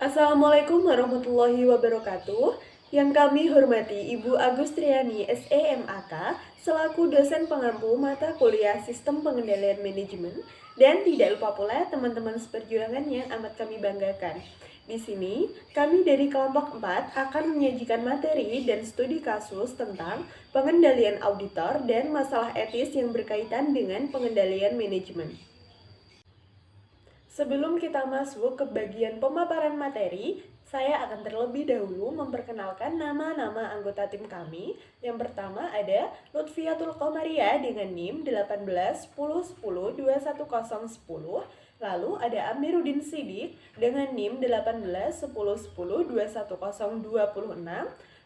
Assalamualaikum warahmatullahi wabarakatuh. Yang kami hormati Ibu Agustriani SEMAK selaku dosen pengampu mata kuliah Sistem Pengendalian Manajemen, dan tidak lupa pula teman-teman seperjuangan yang amat kami banggakan. Di sini, kami dari kelompok 4 akan menyajikan materi dan studi kasus tentang pengendalian auditor dan masalah etis yang berkaitan dengan pengendalian manajemen. Sebelum kita masuk ke bagian pemaparan materi, saya akan terlebih dahulu memperkenalkan nama-nama anggota tim kami. Yang pertama ada Lutfiatul Qomaria dengan NIM 1810102110. Lalu ada Amiruddin Sidik dengan NIM 1810102126.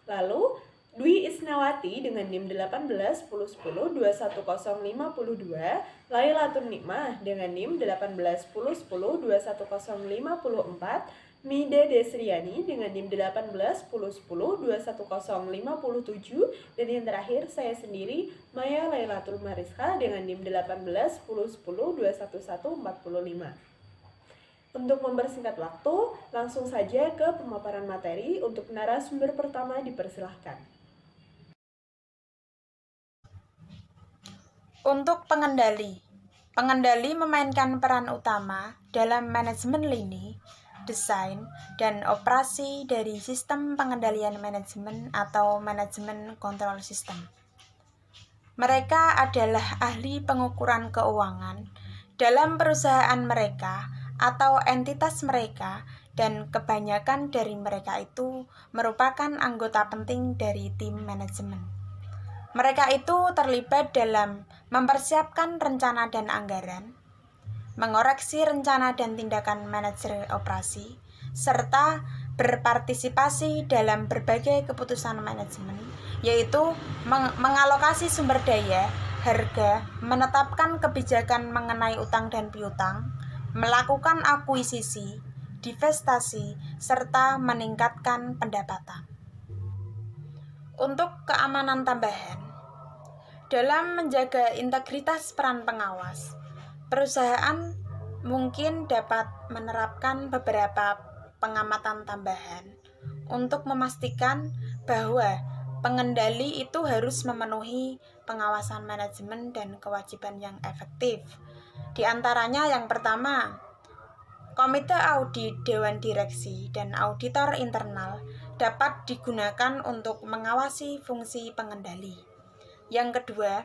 Lalu Dwi Isnawati dengan NIM 181010211052, Lailatun Nikmah dengan NIM 181010211054, Mida Desriani dengan NIM 181010211057, dan yang terakhir saya sendiri, Maya Lailatul Mariska dengan NIM 181010211145. Untuk mempersingkat waktu, langsung saja ke pemaparan materi. Untuk narasumber pertama dipersilahkan. Untuk pengendali memainkan peran utama dalam manajemen lini, desain, dan operasi dari sistem pengendalian manajemen atau manajemen kontrol sistem. Mereka adalah ahli pengukuran keuangan dalam perusahaan mereka atau entitas mereka, dan kebanyakan dari mereka itu merupakan anggota penting dari tim manajemen. Mereka itu terlibat dalam mempersiapkan rencana dan anggaran, mengoreksi rencana dan tindakan manajer operasi, serta berpartisipasi dalam berbagai keputusan manajemen, yaitu mengalokasi sumber daya, harga, menetapkan kebijakan mengenai utang dan piutang, melakukan akuisisi, divestasi, serta meningkatkan pendapatan. Untuk keamanan tambahan, dalam menjaga integritas peran pengawas, perusahaan mungkin dapat menerapkan beberapa pengamatan tambahan untuk memastikan bahwa pengendali itu harus memenuhi pengawasan manajemen dan kewajiban yang efektif. Di antaranya yang pertama, Komite Audit Dewan Direksi dan Auditor Internal dapat digunakan untuk mengawasi fungsi pengendali. Yang kedua,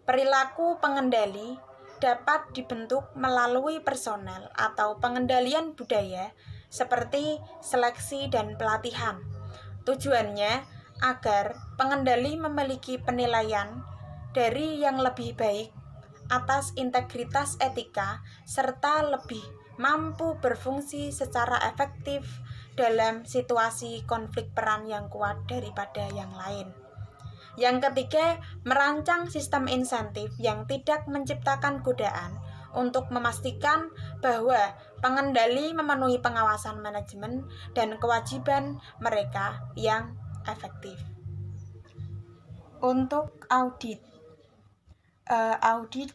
perilaku pengendali dapat dibentuk melalui personel atau pengendalian budaya seperti seleksi dan pelatihan. Tujuannya agar pengendali memiliki penilaian dari yang lebih baik atas integritas etika serta lebih mampu berfungsi secara efektif dalam situasi konflik peran yang kuat daripada yang lain. Yang ketiga, merancang sistem insentif yang tidak menciptakan godaan untuk memastikan bahwa pengendali memenuhi pengawasan manajemen dan kewajiban mereka yang efektif. Untuk audit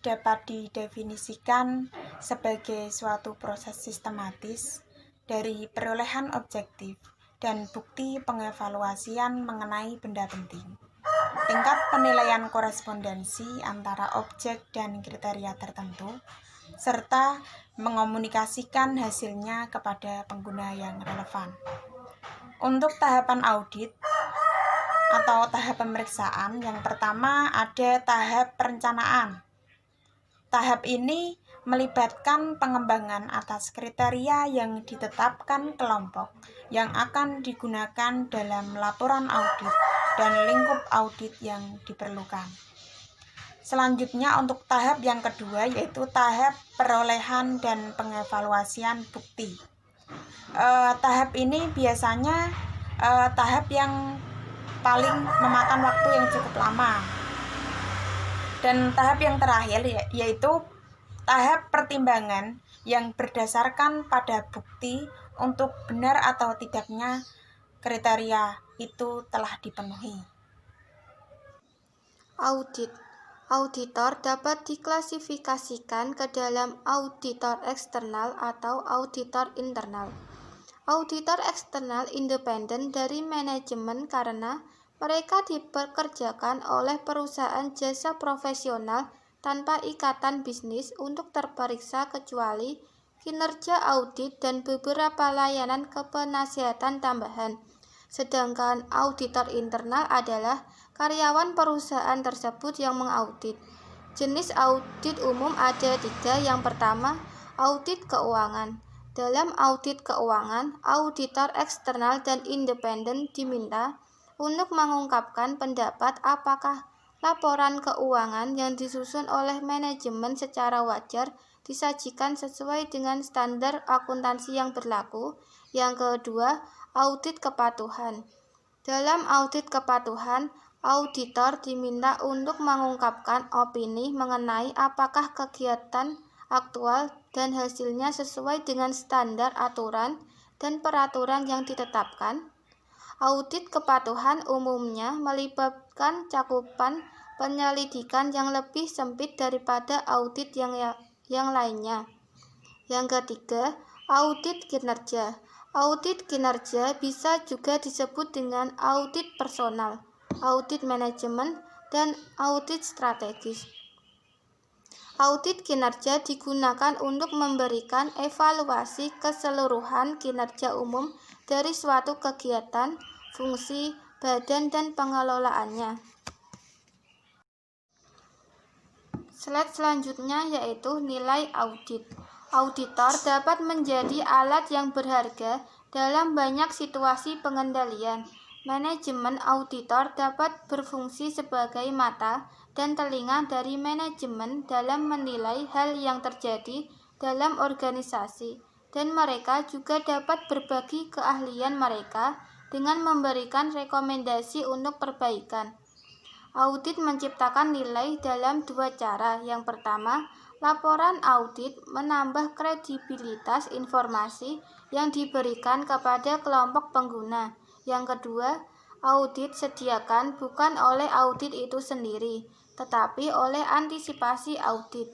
dapat didefinisikan sebagai suatu proses sistematis dari perolehan objektif dan bukti pengevaluasian mengenai benda penting, tingkat penilaian korespondensi antara objek dan kriteria tertentu, serta mengomunikasikan hasilnya kepada pengguna yang relevan. Untuk tahapan audit atau tahap pemeriksaan, yang pertama ada tahap perencanaan. Tahap ini melibatkan pengembangan atas kriteria yang ditetapkan kelompok yang akan digunakan dalam laporan audit dan lingkup audit yang diperlukan. Selanjutnya untuk tahap yang kedua yaitu tahap perolehan dan pengevaluasian bukti. Tahap ini biasanya tahap yang paling memakan waktu yang cukup lama. Dan tahap yang terakhir yaitu tahap pertimbangan yang berdasarkan pada bukti untuk benar atau tidaknya kriteria itu telah dipenuhi. Audit. Auditor dapat diklasifikasikan ke dalam auditor eksternal atau auditor internal. Auditor eksternal independen dari manajemen karena mereka dipekerjakan oleh perusahaan jasa profesional tanpa ikatan bisnis untuk terperiksa kecuali kinerja audit dan beberapa layanan kepenasihatan tambahan. Sedangkan auditor internal adalah karyawan perusahaan tersebut yang mengaudit. Jenis audit umum ada 3. Yang pertama, audit keuangan. Dalam audit keuangan, auditor eksternal dan independen diminta untuk mengungkapkan pendapat apakah laporan keuangan yang disusun oleh manajemen secara wajar disajikan sesuai dengan standar akuntansi yang berlaku. Yang kedua, audit kepatuhan. Dalam audit kepatuhan, auditor diminta untuk mengungkapkan opini mengenai apakah kegiatan aktual dan hasilnya sesuai dengan standar aturan dan peraturan yang ditetapkan. Audit kepatuhan umumnya melibatkan cakupan penyelidikan yang lebih sempit daripada audit yang lainnya. Yang ketiga, audit kinerja. Audit kinerja bisa juga disebut dengan audit personal, audit manajemen, dan audit strategis. Audit kinerja digunakan untuk memberikan evaluasi keseluruhan kinerja umum dari suatu kegiatan, fungsi, badan, dan pengelolaannya. Slide selanjutnya yaitu nilai audit. Auditor dapat menjadi alat yang berharga dalam banyak situasi pengendalian. Manajemen auditor dapat berfungsi sebagai mata dan telinga dari manajemen dalam menilai hal yang terjadi dalam organisasi, dan mereka juga dapat berbagi keahlian mereka dengan memberikan rekomendasi untuk perbaikan. Audit menciptakan nilai dalam 2 cara. Yang pertama, laporan audit menambah kredibilitas informasi yang diberikan kepada kelompok pengguna. Yang kedua, audit sediakan bukan oleh audit itu sendiri, tetapi oleh antisipasi audit.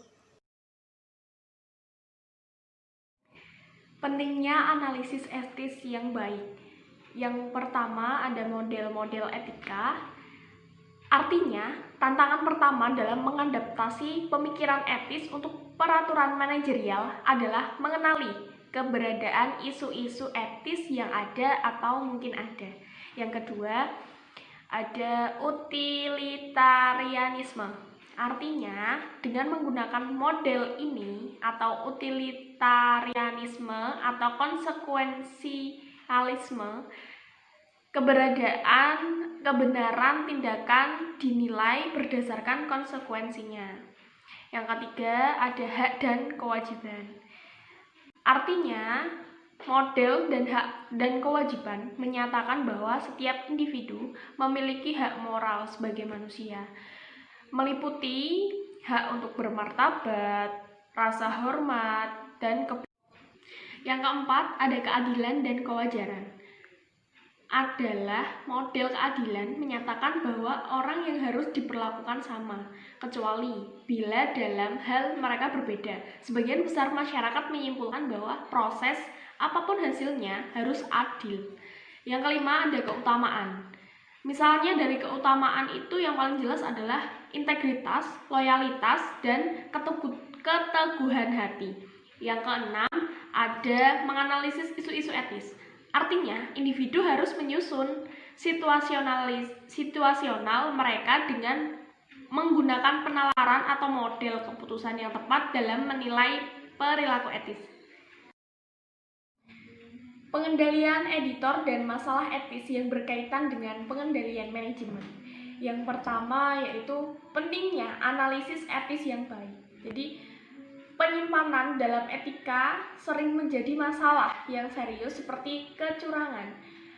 Pentingnya analisis etis yang baik. Yang pertama ada model-model etika. Artinya, tantangan pertama dalam mengadaptasi pemikiran etis untuk peraturan manajerial adalah mengenali keberadaan isu-isu etis yang ada atau mungkin ada. Yang kedua, ada utilitarianisme. Artinya, dengan menggunakan model ini atau utilitarianisme atau konsekuensialisme, kebenaran tindakan dinilai berdasarkan konsekuensinya. Yang ketiga, ada hak dan kewajiban. Artinya, model dan hak dan kewajiban menyatakan bahwa setiap individu memiliki hak moral sebagai manusia, meliputi hak untuk bermartabat, rasa hormat, dan Yang keempat, ada keadilan dan kewajaran. Adalah model keadilan menyatakan bahwa orang yang harus diperlakukan sama, kecuali bila dalam hal mereka berbeda. Sebagian besar masyarakat menyimpulkan bahwa proses apapun hasilnya harus adil. Yang kelima, ada keutamaan. Misalnya dari keutamaan itu yang paling jelas adalah integritas, loyalitas, dan keteguhan hati. Yang keenam, ada menganalisis isu-isu etis. Artinya, individu harus menyusun situasional mereka dengan menggunakan penalaran atau model keputusan yang tepat dalam menilai perilaku etis. Pengendalian editor dan masalah etis yang berkaitan dengan pengendalian manajemen. Yang pertama yaitu pentingnya analisis etis yang baik. Jadi, penyimpanan dalam etika sering menjadi masalah yang serius seperti kecurangan.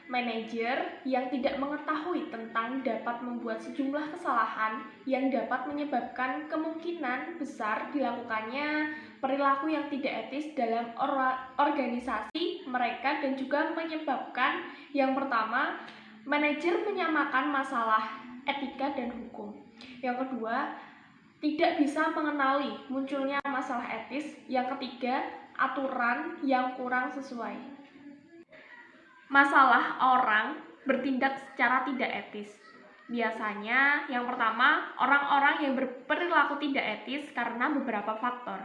Manajer yang tidak mengetahui tentang dapat membuat sejumlah kesalahan yang dapat menyebabkan kemungkinan besar dilakukannya perilaku yang tidak etis dalam organisasi mereka dan juga menyebabkan yang pertama, manajer menyamakan masalah etika dan hukum. Yang kedua, tidak bisa mengenali munculnya masalah etis. Yang ketiga, aturan yang kurang sesuai. masalah orang bertindak secara tidak etis. Biasanya yang pertama, orang-orang yang berperilaku tidak etis karena beberapa faktor.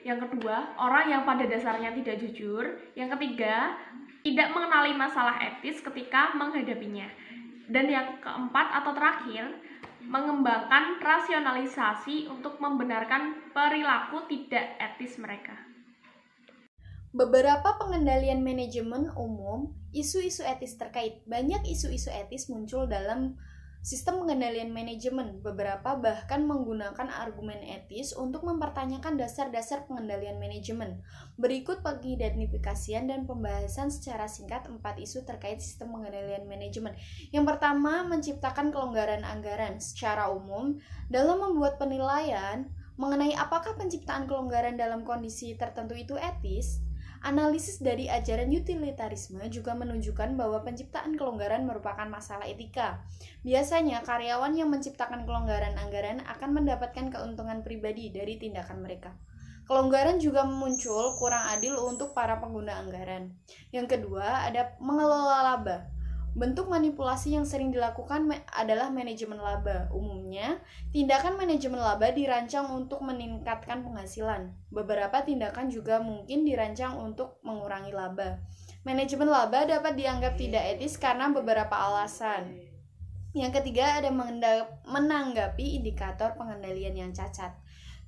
Yang kedua, orang yang pada dasarnya tidak jujur. Yang ketiga, tidak mengenali masalah etis ketika menghadapinya. Dan yang keempat atau terakhir, mengembangkan rasionalisasi untuk membenarkan perilaku tidak etis mereka. Beberapa pengendalian manajemen umum, isu-isu etis terkait. Banyak isu-isu etis muncul dalam sistem pengendalian manajemen. Beberapa bahkan menggunakan argumen etis untuk mempertanyakan dasar-dasar pengendalian manajemen. Berikut pengidentifikasian dan pembahasan secara singkat 4 isu terkait sistem pengendalian manajemen. Yang pertama, menciptakan kelonggaran anggaran. Secara umum, dalam membuat penilaian mengenai apakah penciptaan kelonggaran dalam kondisi tertentu itu etis, analisis dari ajaran utilitarisme juga menunjukkan bahwa penciptaan kelonggaran merupakan masalah etika. Biasanya, karyawan yang menciptakan kelonggaran anggaran akan mendapatkan keuntungan pribadi dari tindakan mereka. Kelonggaran juga muncul kurang adil untuk para pengguna anggaran. Yang kedua, ada mengelola laba. Bentuk manipulasi yang sering dilakukan adalah manajemen laba. Umumnya, tindakan manajemen laba dirancang untuk meningkatkan penghasilan. Beberapa tindakan juga mungkin dirancang untuk mengurangi laba. Manajemen laba dapat dianggap tidak etis karena beberapa alasan. Yang ketiga, ada menanggapi indikator pengendalian yang cacat.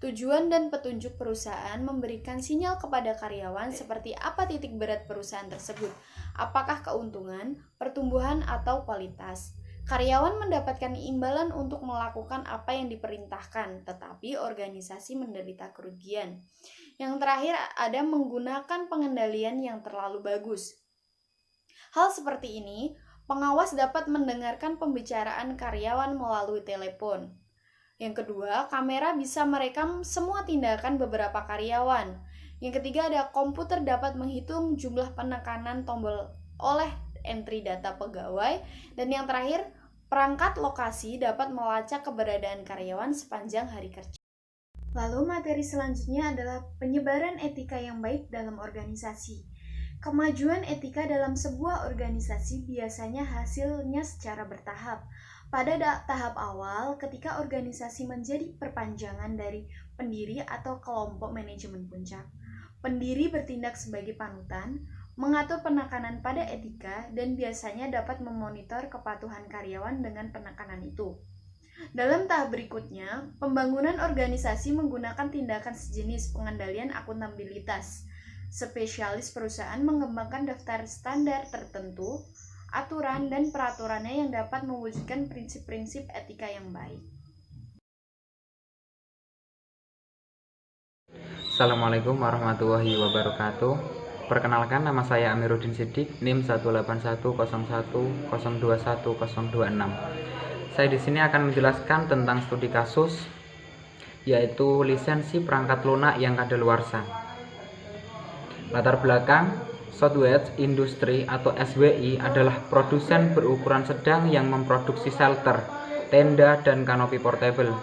Tujuan dan petunjuk perusahaan memberikan sinyal kepada karyawan seperti apa titik berat perusahaan tersebut, apakah keuntungan, pertumbuhan, atau kualitas. Karyawan mendapatkan imbalan untuk melakukan apa yang diperintahkan, tetapi organisasi menderita kerugian. Yang terakhir ada menggunakan pengendalian yang terlalu bagus. Hal seperti ini, pengawas dapat mendengarkan pembicaraan karyawan melalui telepon. Yang kedua, kamera bisa merekam semua tindakan beberapa karyawan. Yang ketiga, ada komputer dapat menghitung jumlah penekanan tombol oleh entry data pegawai. Dan yang terakhir, perangkat lokasi dapat melacak keberadaan karyawan sepanjang hari kerja. Lalu materi selanjutnya adalah penyebaran etika yang baik dalam organisasi. Kemajuan etika dalam sebuah organisasi biasanya hasilnya secara bertahap. Pada tahap awal, ketika organisasi menjadi perpanjangan dari pendiri atau kelompok manajemen puncak, pendiri bertindak sebagai panutan, mengatur penekanan pada etika, dan biasanya dapat memonitor kepatuhan karyawan dengan penekanan itu. Dalam tahap berikutnya, pembangunan organisasi menggunakan tindakan sejenis pengendalian akuntabilitas. Spesialis perusahaan mengembangkan daftar standar tertentu, aturan dan peraturannya yang dapat mewujudkan prinsip-prinsip etika yang baik. Assalamualaikum warahmatullahi wabarakatuh. Perkenalkan, nama saya Amiruddin Siddiq, NIM 18101021026. Saya di sini akan menjelaskan tentang studi kasus, yaitu lisensi perangkat lunak yang kadaluarsa. Latar belakang, Southwest Industry atau SWI adalah produsen berukuran sedang yang memproduksi shelter, tenda, dan kanopi portable.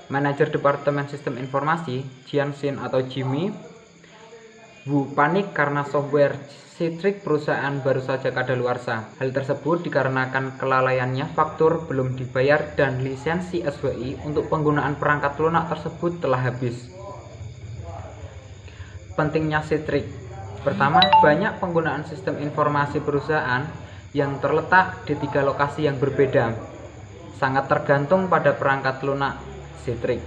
Manajer Departemen Sistem Informasi, Jianxin atau Jimmy, panik karena software Citrix perusahaan baru saja kadaluarsa. Hal tersebut dikarenakan kelalaiannya faktur belum dibayar dan lisensi SWI untuk penggunaan perangkat lunak tersebut telah habis. Pentingnya Citrix. Pertama, banyak penggunaan sistem informasi perusahaan yang terletak di 3 lokasi yang berbeda, sangat tergantung pada perangkat lunak Citrix.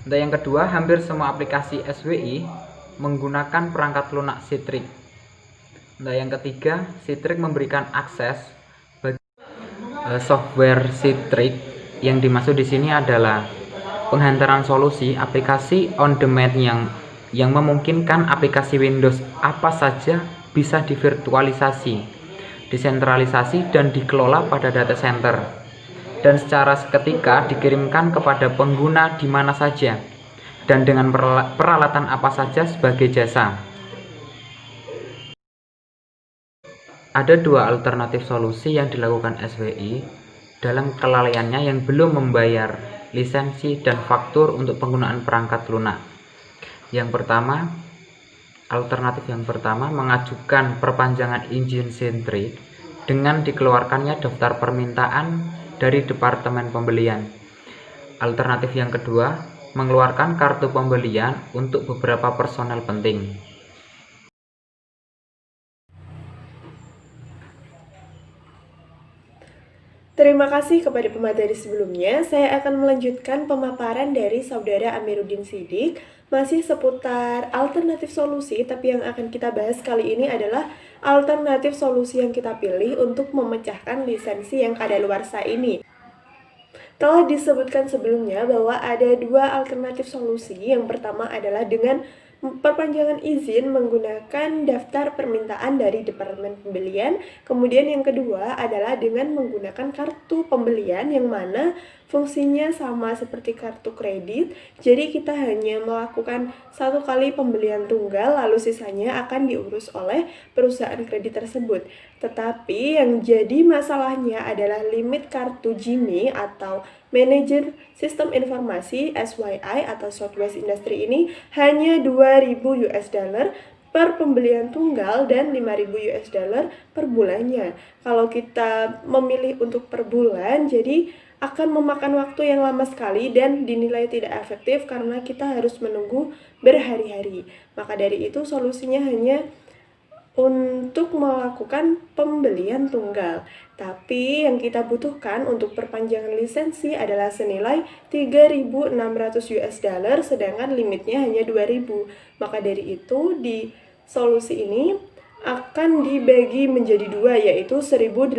Dan yang kedua, hampir semua aplikasi SWI menggunakan perangkat lunak Citrix. Dan yang ketiga, Citrix memberikan akses bagi software Citrix. Yang dimaksud di sini adalah penghantaran solusi aplikasi on demand yang memungkinkan aplikasi Windows apa saja bisa divirtualisasi, desentralisasi, dan dikelola pada data center, dan secara seketika dikirimkan kepada pengguna di mana saja, dan dengan peralatan apa saja sebagai jasa. Ada 2 alternatif solusi yang dilakukan SWI dalam kelalaiannya yang belum membayar lisensi dan faktur untuk penggunaan perangkat lunak. Alternatif yang pertama mengajukan perpanjangan izin Citrix dengan dikeluarkannya daftar permintaan dari Departemen Pembelian. Alternatif yang kedua, mengeluarkan kartu pembelian untuk beberapa personel penting. Terima kasih kepada pemateri sebelumnya. Saya akan melanjutkan pemaparan dari Saudara Amiruddin Siddiq, masih seputar alternatif solusi, tapi yang akan kita bahas kali ini adalah alternatif solusi yang kita pilih untuk memecahkan lisensi yang kadaluarsa ini. Telah disebutkan sebelumnya bahwa ada dua alternatif solusi. Yang pertama adalah dengan perpanjangan izin menggunakan daftar permintaan dari Departemen Pembelian. Kemudian yang kedua adalah dengan menggunakan kartu pembelian yang mana fungsinya sama seperti kartu kredit. Jadi kita hanya melakukan satu kali pembelian tunggal, lalu sisanya akan diurus oleh perusahaan kredit tersebut. Tetapi yang jadi masalahnya adalah limit kartu Jimmy atau Manajer Sistem Informasi SYI atau Southwest Industry ini hanya 2.000 US dollar per pembelian tunggal dan 5.000 US dollar per bulannya. Kalau kita memilih untuk per bulan, jadi akan memakan waktu yang lama sekali dan dinilai tidak efektif karena kita harus menunggu berhari-hari. Maka dari itu solusinya hanya untuk melakukan pembelian tunggal. Tapi yang kita butuhkan untuk perpanjangan lisensi adalah senilai 3.600 US dollar sedangkan limitnya hanya 2.000. Maka dari itu di solusi ini akan dibagi menjadi dua, yaitu 1.800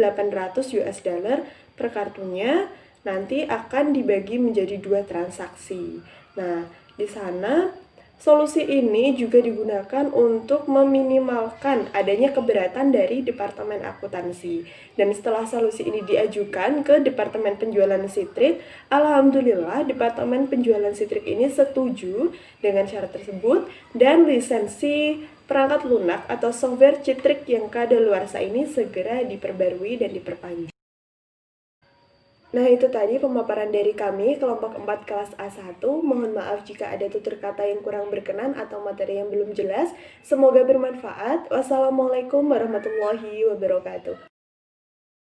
US dollar per kartunya nanti akan dibagi menjadi dua transaksi. Nah, di sana solusi ini juga digunakan untuk meminimalkan adanya keberatan dari Departemen Akuntansi. Dan setelah solusi ini diajukan ke Departemen Penjualan Sitrik, alhamdulillah Departemen Penjualan Sitrik ini setuju dengan syarat tersebut dan lisensi perangkat lunak atau software Citrik yang kadaluarsa ini segera diperbarui dan diperpanjang. Nah, itu tadi pemaparan dari kami, kelompok 4 kelas A1. Mohon maaf jika ada tutur kata yang kurang berkenan atau materi yang belum jelas. Semoga bermanfaat. Wassalamualaikum warahmatullahi wabarakatuh.